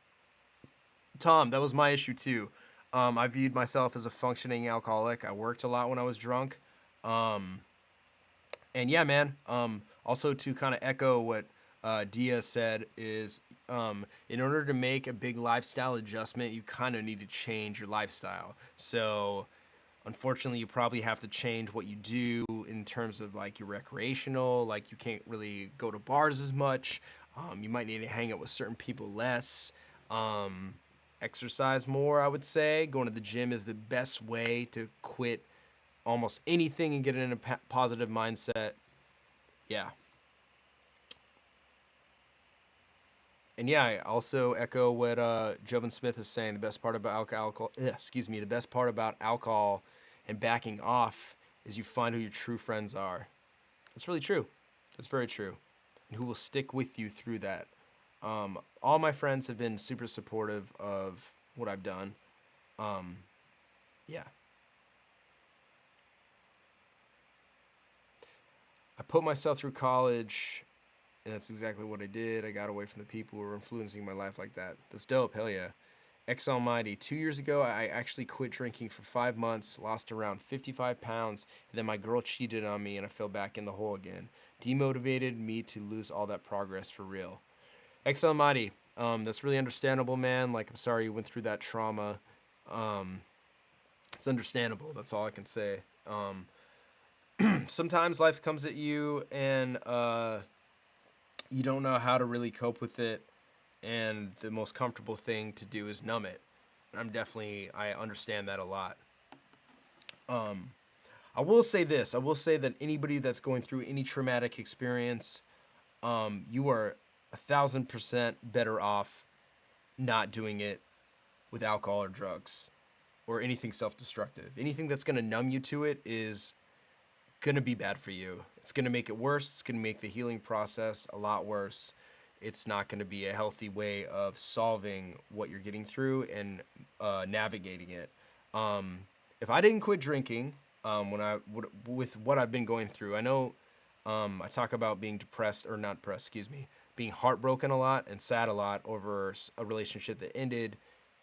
Tom, that was my issue too. I viewed myself as a functioning alcoholic. I worked a lot when I was drunk. And yeah, man. Also to kind of echo what Dia said is, in order to make a big lifestyle adjustment, you kind of need to change your lifestyle. So, unfortunately, you probably have to change what you do in terms of like your recreational. Like you can't really go to bars as much. You might need to hang out with certain people less. Exercise more, I would say. Going to the gym is the best way to quit almost anything and get in a positive mindset. Yeah. And yeah, I also echo what Jovan Smith is saying. The best part about the best part about alcohol and backing off is you find who your true friends are. That's really true. That's very true. And who will stick with you through that. All my friends have been super supportive of what I've done. Yeah. I put myself through college, and that's exactly what I did. I got away from the people who were influencing my life like that. That's dope. Hell yeah. X Almighty. 2 years ago, I actually quit drinking for 5 months, lost around 55 pounds, and then my girl cheated on me, and I fell back in the hole again. Demotivated me to lose all that progress for real. X Almighty. That's really understandable, man. Like, I'm sorry you went through that trauma. It's understandable. That's all I can say. Sometimes life comes at you, and you don't know how to really cope with it, and the most comfortable thing to do is numb it. I understand that a lot. I will say this. I will say that anybody that's going through any traumatic experience, you are 1,000% better off not doing it with alcohol or drugs or anything self-destructive. Anything that's going to numb you to it is going to be bad for you. It's going to make it worse. It's going to make the healing process a lot worse. It's not going to be a healthy way of solving what you're getting through and navigating it. If I didn't quit drinking, with what I've been going through, I know I talk about being depressed, or not depressed, excuse me, being heartbroken a lot and sad a lot over a relationship that ended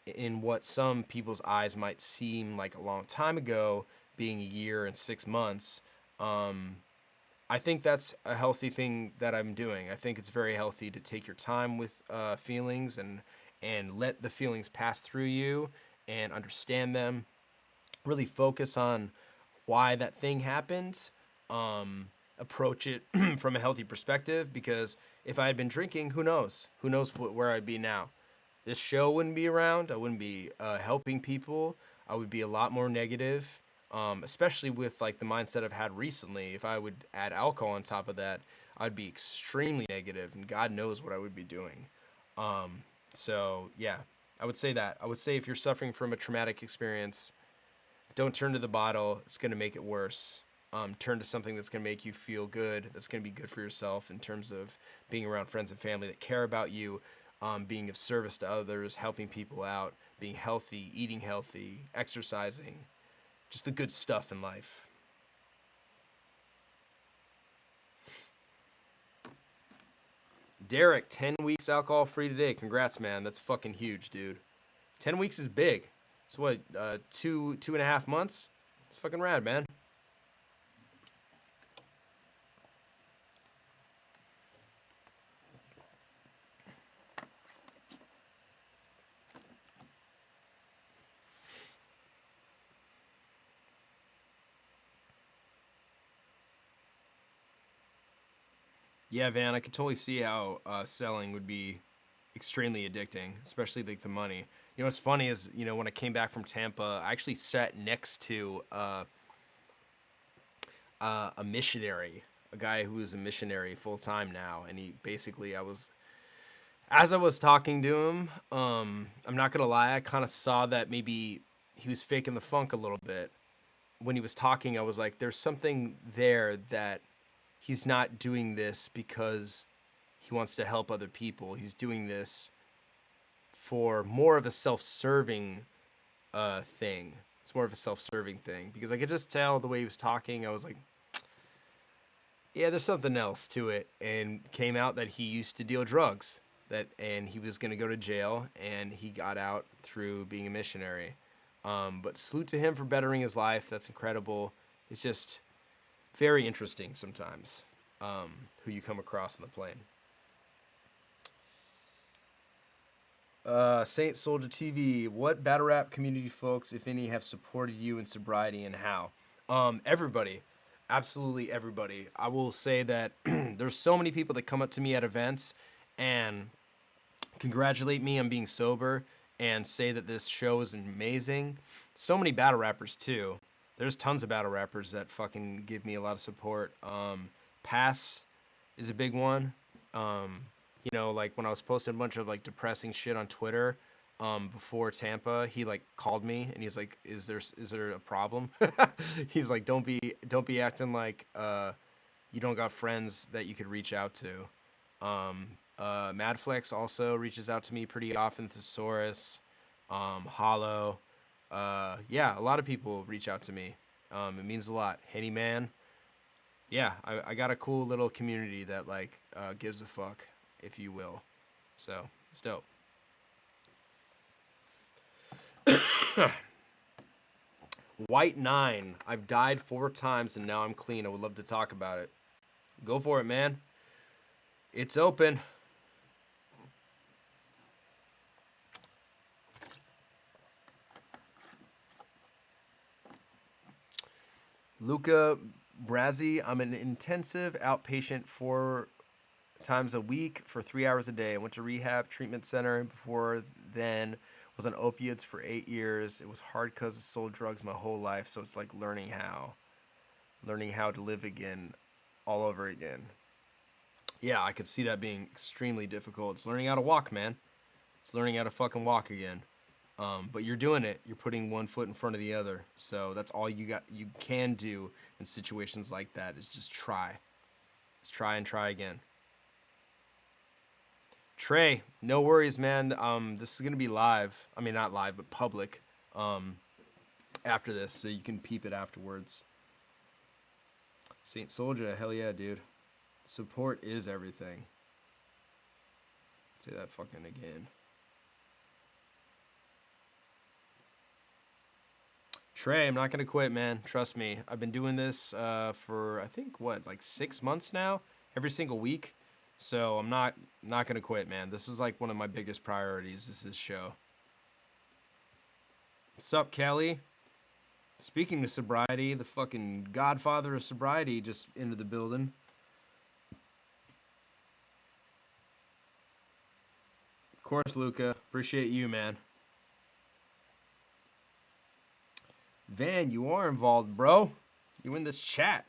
in what some people's eyes might seem like a long time ago, being a year and 6 months. I think that's a healthy thing that I'm doing. I think it's very healthy to take your time with feelings and let the feelings pass through you and understand them. Really focus on why that thing happened. Approach it from a healthy perspective, because if I had been drinking, who knows? Who knows where I'd be now? This show wouldn't be around. I wouldn't be helping people. I would be a lot more negative. Especially with like the mindset I've had recently. If I would add alcohol on top of that, I'd be extremely negative, and God knows what I would be doing. So yeah, I would say that. I would say if you're suffering from a traumatic experience, don't turn to the bottle. It's going to make it worse. Turn to something that's going to make you feel good. That's going to be good for yourself in terms of being around friends and family that care about you, being of service to others, helping people out, being healthy, eating healthy, exercising. Just the good stuff in life. Derek, 10 weeks alcohol free today. Congrats, man. That's fucking huge, dude. 10 weeks is big. So what, 2.5 months? It's fucking rad, man. Yeah, Van, I could totally see how selling would be extremely addicting, especially like the money. You know, what's funny is, you know, when I came back from Tampa, I actually sat next to a missionary, a guy who is a missionary full time now, and he basically, as I was talking to him, I'm not gonna lie, I kind of saw that maybe he was faking the funk a little bit. When he was talking, I was like, there's something there that he's not doing this because he wants to help other people. He's doing this for more of a self-serving thing. It's more of a self-serving thing because I could just tell the way he was talking. I was like, yeah, there's something else to it. And came out that he used to deal drugs. And he was gonna go to jail, and he got out through being a missionary. But salute to him for bettering his life. That's incredible. It's just very interesting sometimes who you come across on the plane. Saint Soldier TV, what battle rap community folks, if any, have supported you in sobriety and how? Everybody. Absolutely everybody. I will say that there's so many people that come up to me at events and congratulate me on being sober and say that this show is amazing. So many battle rappers too. There's tons of battle rappers that fucking give me a lot of support. Pass is a big one. You know, like when I was posting a bunch of like depressing shit on Twitter before Tampa, he like called me and he's like, is there a problem? He's like, don't be acting like you don't got friends that you could reach out to. Madflex also reaches out to me pretty often. Thesaurus, Hollow. Yeah, a lot of people reach out to me. It means a lot. Henny Man. Yeah, I got a cool little community that like gives a fuck, if you will. So it's dope. White 9. I've died 4 times and now I'm clean. I would love to talk about it. Go for it, man. It's open. Luca Brazzi, I'm an intensive outpatient 4 times a week for 3 hours a day. I went to rehab treatment center before then, was on opiates for 8 years. It was hard because I sold drugs my whole life, so it's like learning how to live again, all over again. Yeah, I could see that being extremely difficult. It's learning how to walk, man. It's learning how to fucking walk again. But you're doing it. You're putting one foot in front of the other. So that's all you can do in situations like that is just try. Just try and try again. Trey, no worries, man. This is gonna be live. I mean, not live, but public. After this, so you can peep it afterwards. Saint Soldier, hell yeah, dude. Support is everything. Say that fucking again. Trey, I'm not gonna quit, man. Trust me. I've been doing this for I think like 6 months now, every single week. So I'm not gonna quit, man. This is like one of my biggest priorities. Is this show. What's up, Kelly? Speaking of sobriety, the fucking godfather of sobriety just into the building. Of course, Luca. Appreciate you, man. Van, you are involved, bro. You in this chat.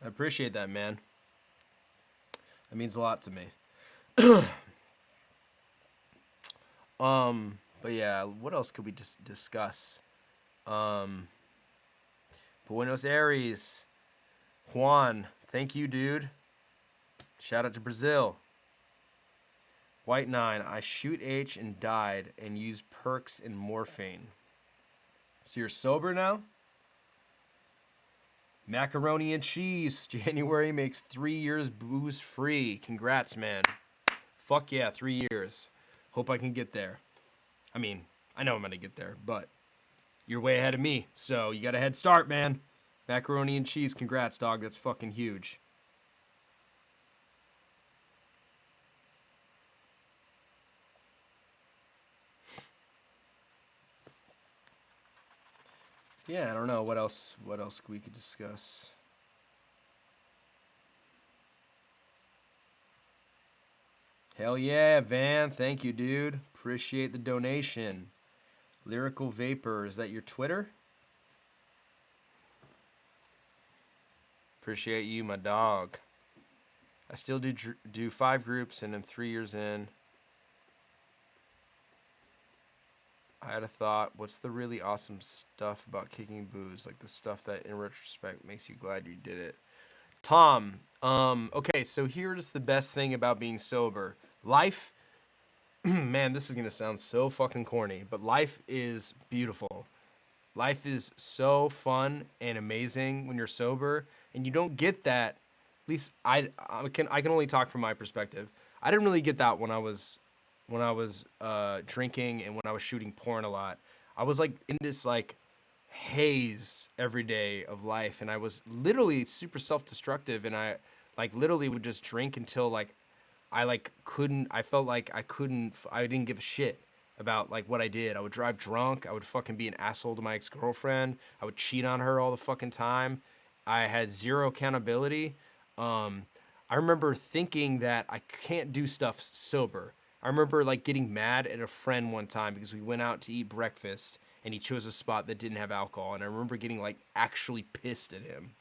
I appreciate that, man. That means a lot to me. But yeah, what else could we discuss? Buenos Aires. Juan, thank you, dude. Shout out to Brazil. White 9, I shoot H and died and used perks and morphine. So you're sober now? Macaroni and cheese. January makes 3 years booze free. Congrats, man. Fuck yeah, 3 years. Hope I can get there. I mean, I know I'm gonna get there, but you're way ahead of me, so you got a head start, man. Macaroni and cheese, congrats, dog. That's fucking huge. Yeah, I don't know what else we could discuss. Hell yeah, Van. Thank you, dude. Appreciate the donation. Lyrical Vapor, is that your Twitter? Appreciate you, my dog. I still do 5 groups and I'm 3 years in. I had a thought. What's the really awesome stuff about kicking booze? Like the stuff that in retrospect makes you glad you did it. Tom, okay, so here's the best thing about being sober. Life, man, this is gonna sound so fucking corny, but life is beautiful. Life is so fun and amazing when you're sober, and you don't get that. At least I can only talk from my perspective. I didn't really get that when I was drinking and when I was shooting porn a lot. I was like in this like haze every day of life, and I was literally super self-destructive, and I like literally would just drink until like I felt like I didn't give a shit about like what I did. I would drive drunk. I would fucking be an asshole to my ex-girlfriend. I would cheat on her all the fucking time. I had zero accountability. Um, I remember thinking that I can't do stuff sober. I remember like getting mad at a friend one time because we went out to eat breakfast and he chose a spot that didn't have alcohol, and I remember getting like actually pissed at him.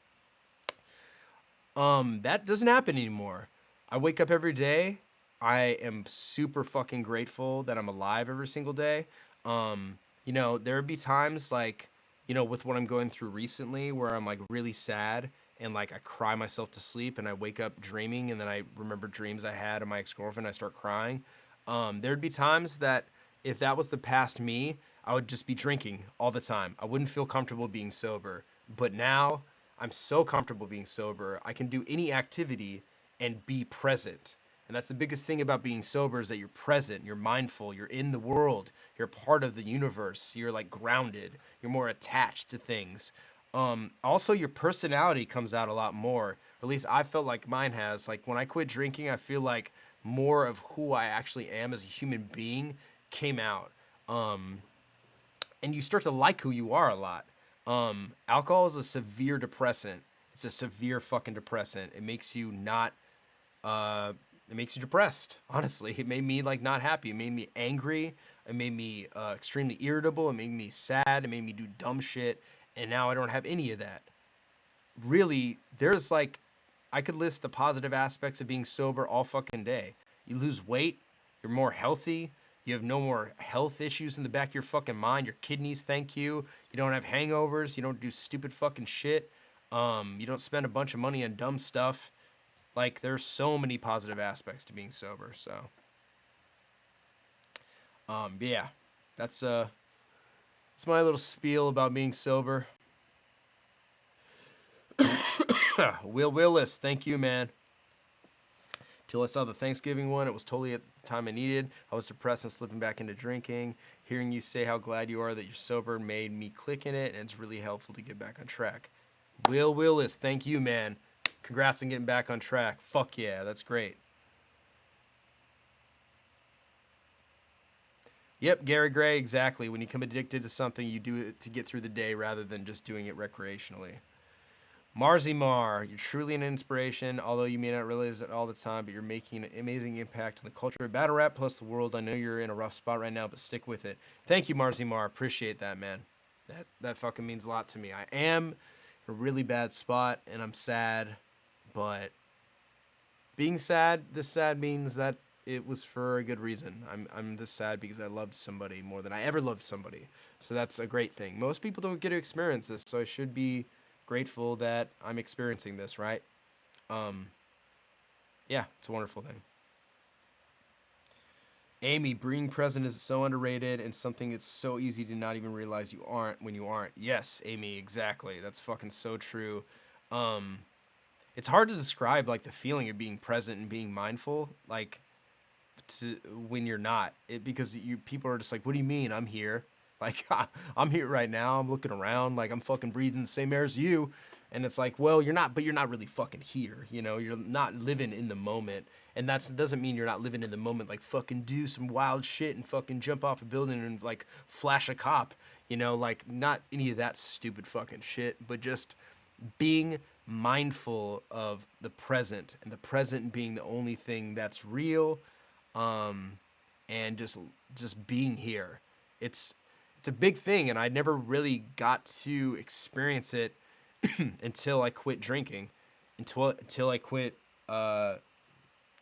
That doesn't happen anymore. I wake up every day. I am super fucking grateful that I'm alive every single day. There would be times like, with what I'm going through recently where I'm like really sad and like I cry myself to sleep and I wake up dreaming and then I remember dreams I had of my ex-girlfriend. I start crying. There'd be times that if that was the past me, I would just be drinking all the time. I wouldn't feel comfortable being sober. But now I'm so comfortable being sober. I can do any activity and be present. And that's the biggest thing about being sober is that you're present, you're mindful, you're in the world, you're part of the universe, you're like grounded, you're more attached to things. Also, your personality comes out a lot more. Or at least I felt like mine has. Like when I quit drinking, I feel like more of who I actually am as a human being came out. And you start to like who you are a lot. Alcohol is a severe depressant. It's a severe fucking depressant. It makes you not it makes you depressed. Honestly, it made me like not happy. It made me angry. It made me extremely irritable. It made me sad. It made me do dumb shit. And now I don't have any of that. Really, there's like, I could list the positive aspects of being sober all fucking day. You lose weight. You're more healthy. You have no more health issues in the back of your fucking mind. Your kidneys thank you. You don't have hangovers. You don't do stupid fucking shit. You don't spend a bunch of money on dumb stuff. Like, there's so many positive aspects to being sober. So, but yeah, that's my little spiel about being sober. Will Willis, thank you, man. Till I saw the Thanksgiving one, it was totally at the time I needed. I was depressed and slipping back into drinking. Hearing you say how glad you are that you're sober made me click in it, and it's really helpful to get back on track. Will Willis, thank you, man. Congrats on getting back on track. Fuck yeah, that's great. Yep, Gary Gray, exactly. When you become addicted to something, you do it to get through the day rather than just doing it recreationally. Marzi Mar, you're truly an inspiration, although you may not realize it all the time, but you're making an amazing impact on the culture of battle rap plus the world. I know you're in a rough spot right now, but stick with it. Thank you, Marzi Mar. Appreciate that, man. That fucking means a lot to me. I am in a really bad spot, and I'm sad, but being sad, this sad means that it was for a good reason. I'm this sad because I loved somebody more than I ever loved somebody. So that's a great thing. Most people don't get to experience this, so I should be grateful that I'm experiencing this, right? Yeah, it's a wonderful thing. Amy, being present is so underrated and something it's so easy to not even realize you aren't when you aren't. Yes, Amy, exactly. That's fucking so true. It's hard to describe like the feeling of being present and being mindful, like when you're not. Because people are just like, "What do you mean? I'm here." Like I'm here right now. I'm looking around. Like I'm fucking breathing the same air as you. And it's like, well, you're not really fucking here. You know, you're not living in the moment. And doesn't mean you're not living in the moment, like fucking do some wild shit and fucking jump off a building and like flash a cop. You know, like not any of that stupid fucking shit, but just being mindful of the present, and the present being the only thing that's real, um, and just being here. It's it's a big thing, and I never really got to experience it until I quit drinking, until I quit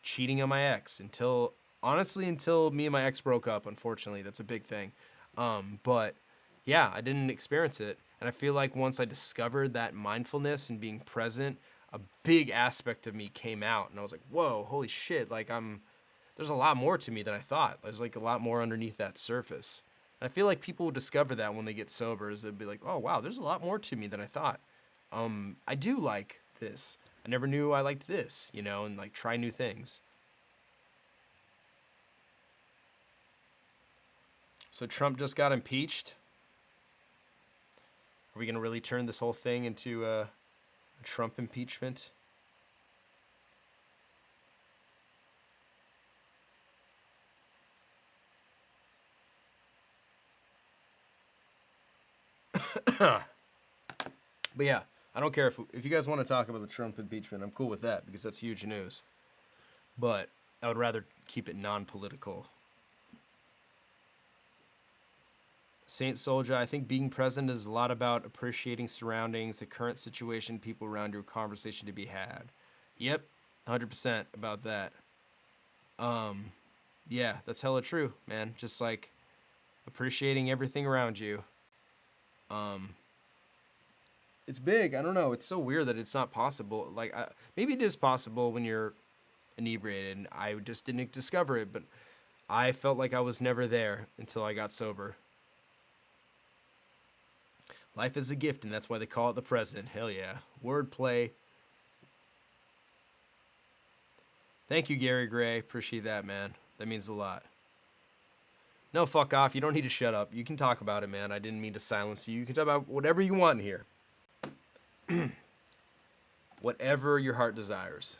cheating on my ex, until honestly until me and my ex broke up. Unfortunately, that's a big thing. But yeah, I didn't experience it, and I feel like once I discovered that mindfulness and being present, a big aspect of me came out, and I was like, whoa, holy shit! Like there's a lot more to me than I thought. There's like a lot more underneath that surface. And I feel like people will discover that when they get sober, is they'll be like, oh wow, there's a lot more to me than I thought. I do like this. I never knew I liked this, you know, and like try new things. So Trump just got impeached. Are we gonna really turn this whole thing into a Trump impeachment? But yeah, I don't care if you guys want to talk about the Trump impeachment. I'm cool with that because that's huge news. But I would rather keep it non-political. Saint Soldier, I think being present is a lot about appreciating surroundings, the current situation, people around you, conversation to be had. Yep, 100% about that. Um, yeah, that's hella true, man. Just like appreciating everything around you. Um, it's big. I don't know. It's so weird that it's not possible. Like, maybe it is possible when you're inebriated, and I just didn't discover it. But I felt like I was never there until I got sober. Life is a gift, and that's why they call it the present. Hell yeah. Wordplay. Thank you, Gary Gray. Appreciate that, man. That means a lot. No, fuck off. You don't need to shut up. You can talk about it, man. I didn't mean to silence you. You can talk about whatever you want here. Whatever your heart desires.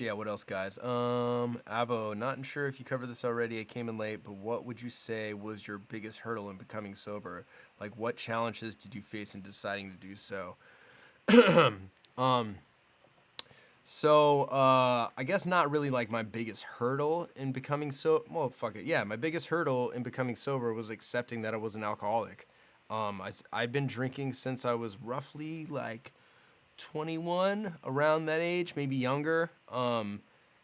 Yeah, what else, guys? Avo, not sure if you covered this already. I came in late, but what would you say was your biggest hurdle in becoming sober? Like, what challenges did you face in deciding to do so? um, I guess not really like my biggest hurdle in becoming well, fuck it. Yeah, my biggest hurdle in becoming sober was accepting that I was an alcoholic. I've been drinking since I was roughly like 21, around that age, maybe younger.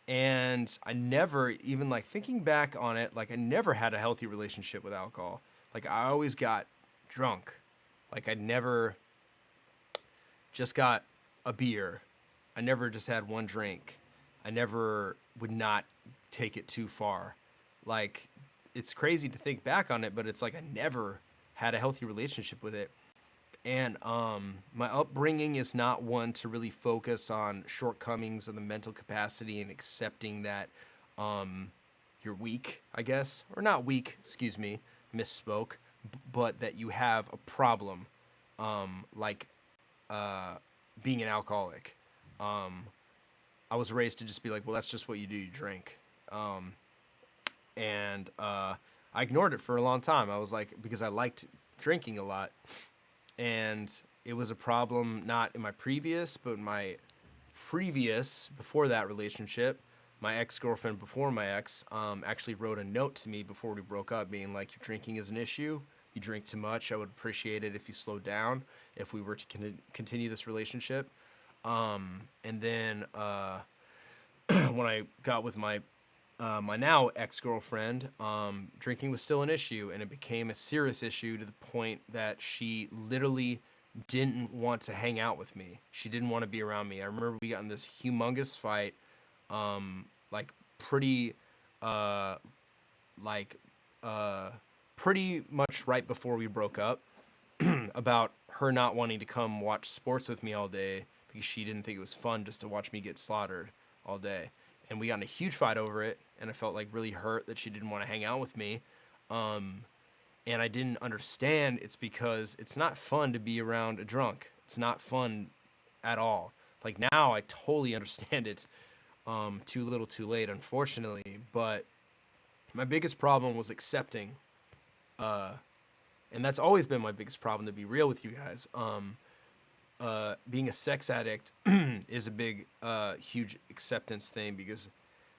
And I never even like thinking back on it, like I never had a healthy relationship with alcohol. Like I always got drunk. Like I never just got a beer. I never just had one drink. I never would not take it too far. Like it's crazy to think back on it, but it's like I never had a healthy relationship with it. And my upbringing is not one to really focus on shortcomings and the mental capacity and accepting that you're weak, I guess. Or not weak, excuse me, misspoke, but that you have a problem, like being an alcoholic. I was raised to just be like, well, that's just what you do, you drink. And I ignored it for a long time. I was like, because I liked drinking a lot. And it was a problem not in my previous, but my previous, before that relationship. My ex-girlfriend before my ex actually wrote a note to me before we broke up being like, your drinking is an issue. You drink too much. I would appreciate it if you slowed down if we were to continue this relationship. And then when I got with my now ex-girlfriend, drinking was still an issue, and it became a serious issue to the point that she literally didn't want to hang out with me. She didn't want to be around me. I remember we got in this humongous fight, like pretty, like, pretty much right before we broke up about her not wanting to come watch sports with me all day because she didn't think it was fun just to watch me get slaughtered all day. And we got in a huge fight over it, and I felt like really hurt that she didn't want to hang out with me. And I didn't understand it's because it's not fun to be around a drunk. It's not fun at all. Like now I totally understand it. Too little too late, unfortunately. But my biggest problem was accepting, and that's always been my biggest problem, to be real with you guys. Being a sex addict is a big, huge acceptance thing, because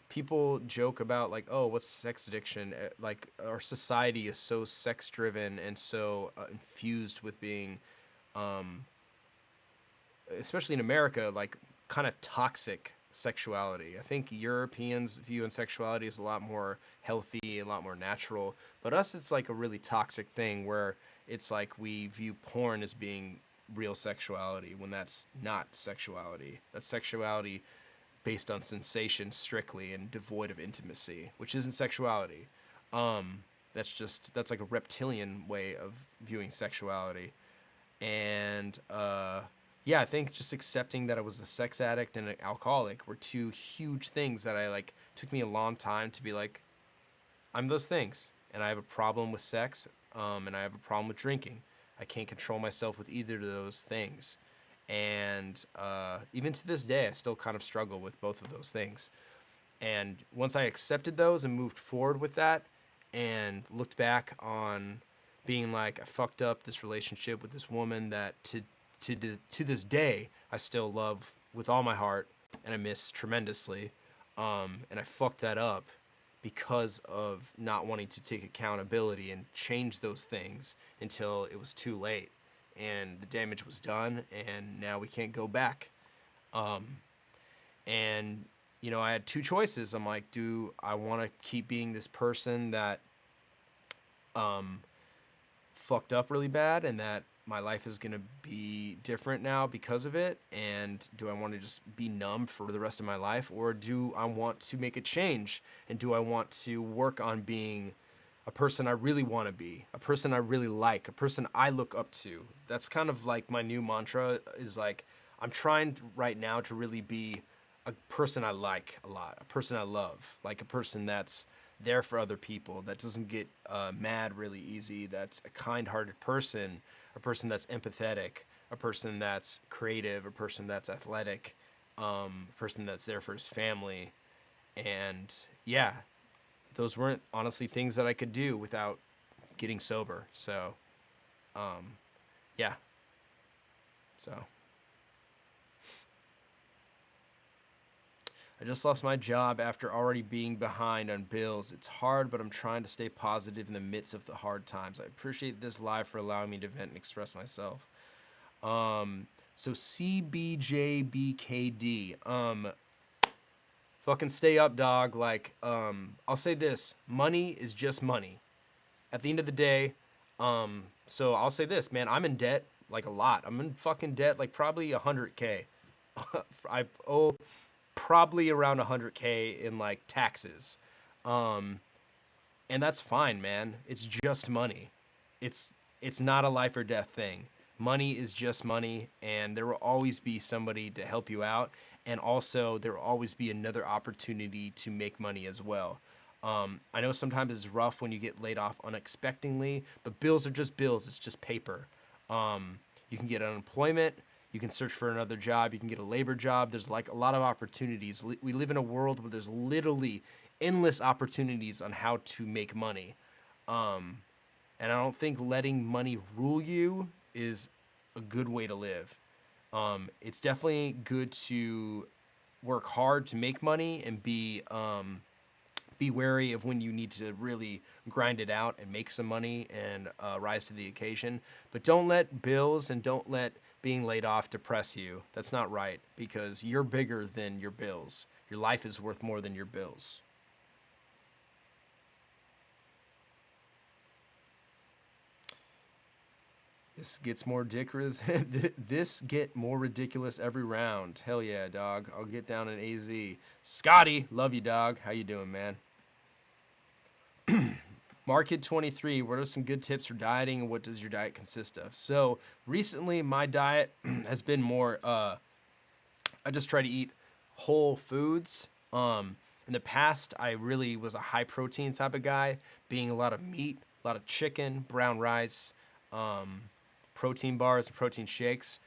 people joke about like, oh, what's sex addiction? Like our society is so sex driven and so infused with being, especially in America, like kind of toxic sexuality. I think Europeans view in sexuality as a lot more healthy, a lot more natural. But us, it's like a really toxic thing where it's like we view porn as being real sexuality when that's not sexuality. That's sexuality based on sensation strictly and devoid of intimacy, which isn't sexuality. That's like a reptilian way of viewing sexuality. And yeah, I think just accepting that I was a sex addict and an alcoholic were two huge things that I like took me a long time to be like, I'm those things, and I have a problem with sex, and I have a problem with drinking. I can't control myself with either of those things. And even to this day, I still kind of struggle with both of those things. And once I accepted those and moved forward with that and looked back on being like, I fucked up this relationship with this woman that to this day I still love with all my heart and I miss tremendously. And I fucked that up because of not wanting to take accountability and change those things until it was too late and the damage was done and now we can't go back. And you know, I had two choices. I'm like, do I want to keep being this person that fucked up really bad and that my life is going to be different now because of it? And do I want to just be numb for the rest of my life? Or do I want to make a change? And do I want to work on being a person I really want to be, a person I really like, a person I look up to? That's kind of like my new mantra is like, I'm trying right now to really be a person I like a lot, a person I love, like a person that's there for other people, that doesn't get mad really easy, that's a kind-hearted person, a person that's empathetic, a person that's creative, a person that's athletic, a person that's there for his family. And yeah, those weren't honestly things that I could do without getting sober. So, yeah. So, I just lost my job after already being behind on bills. It's hard, but I'm trying to stay positive in the midst of the hard times. I appreciate this live for allowing me to vent and express myself. So CBJBKD, fucking stay up, dog. Like, I'll say this: money is just money. At the end of the day, so I'll say this, man. I'm in debt, like a lot. I'm in fucking debt, like probably 100K. I owe probably around 100K in like taxes. And that's fine, man. It's just money. It's not a life or death thing. Money is just money, and there will always be somebody to help you out, and also there will always be another opportunity to make money as well. I know sometimes it's rough when you get laid off unexpectedly, but bills are just bills. It's just paper. You can get unemployment. You can search for another job. You can get a labor job. There's like a lot of opportunities. We live in a world where there's literally endless opportunities on how to make money. And I don't think letting money rule you is a good way to live. It's definitely good to work hard to make money and be wary of when you need to really grind it out and make some money and rise to the occasion. But don't let bills and don't let being laid off depress you. That's not right, because you're bigger than your bills. Your life is worth more than your bills. This gets more ridiculous. This get more ridiculous every round. Hell yeah, dog. I'll get down in AZ. Scotty, love you, dog. How you doing, man? Market23, what are some good tips for dieting and what does your diet consist of? So recently my diet has been more, I just try to eat whole foods. In the past, I really was a high protein type of guy, being a lot of meat, a lot of chicken, brown rice, protein bars, and protein shakes.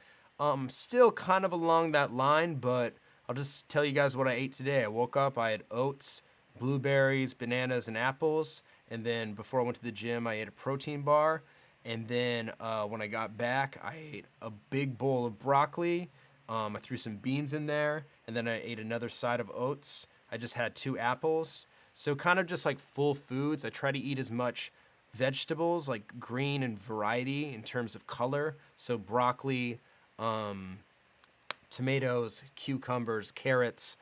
Still kind of along that line, but I'll just tell you guys what I ate today. I woke up, I had oats, blueberries, bananas, and apples. And then before I went to the gym, I ate a protein bar. And then when I got back, I ate a big bowl of broccoli. I threw some beans in there. And then I ate another side of oats. I just had 2 apples. So kind of just like full foods. I try to eat as much vegetables, like green and variety in terms of color. So broccoli, tomatoes, cucumbers, carrots,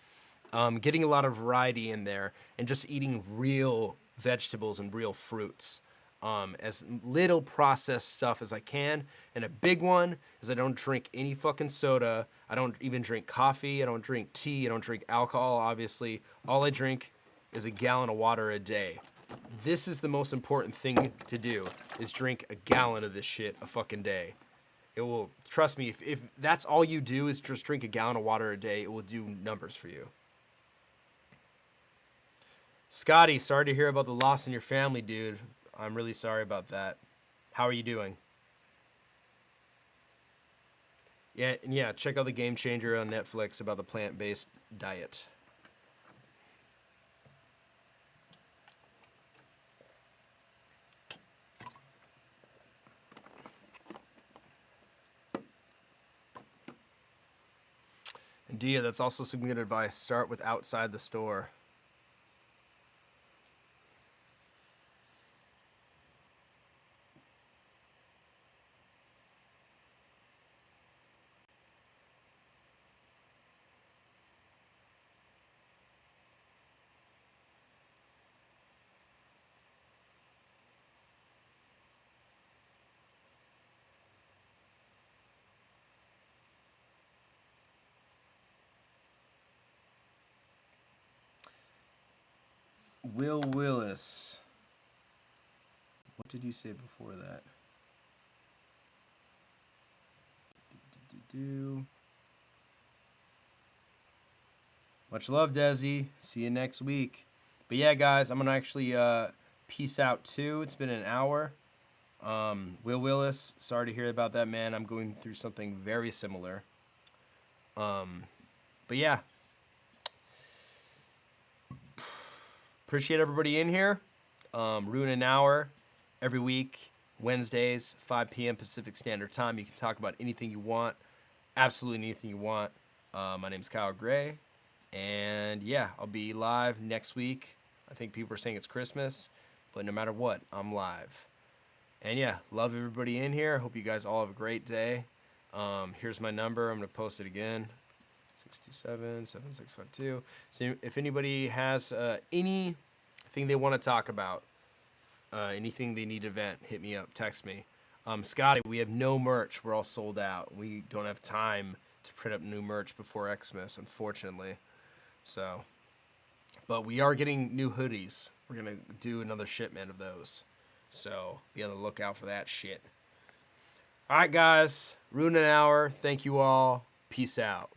getting a lot of variety in there and just eating real vegetables and real fruits. As little processed stuff as I can. And a big one is I don't drink any fucking soda. I don't even drink coffee. I don't drink tea. I don't drink alcohol, obviously. All I drink is a gallon of water a day. This is the most important thing to do, is drink a gallon of this shit a fucking day. It will, trust me, if that's all you do is just drink a gallon of water a day, it will do numbers for you. Scotty, sorry to hear about the loss in your family, dude. I'm really sorry about that. How are you doing? Yeah, check out the Game Changer on Netflix about the plant-based diet. And Dia, that's also some good advice. Start with outside the store. Will Willis. What did you say before that? Much love, Desi. See you next week. But yeah, guys, I'm going to actually peace out too. It's been an hour. Will Willis, sorry to hear about that, man. I'm going through something very similar. But yeah. Appreciate everybody in here. Ruin an hour every week, Wednesdays, 5 p.m. Pacific Standard Time. You can talk about anything you want, absolutely anything you want. My name's Kyle Gray, and yeah, I'll be live next week. I think people are saying it's Christmas, but no matter what, I'm live. And yeah, love everybody in here. Hope you guys all have a great day. Here's my number. I'm going to post it again. 627-7652. So if anybody has anything they want to talk about, anything they need to vent, hit me up, text me. Scotty, we have no merch. We're all sold out. We don't have time to print up new merch before Xmas, unfortunately. So, but we are getting new hoodies. We're going to do another shipment of those. So be on the lookout for that shit. All right, guys. Ruin an hour. Thank you all. Peace out.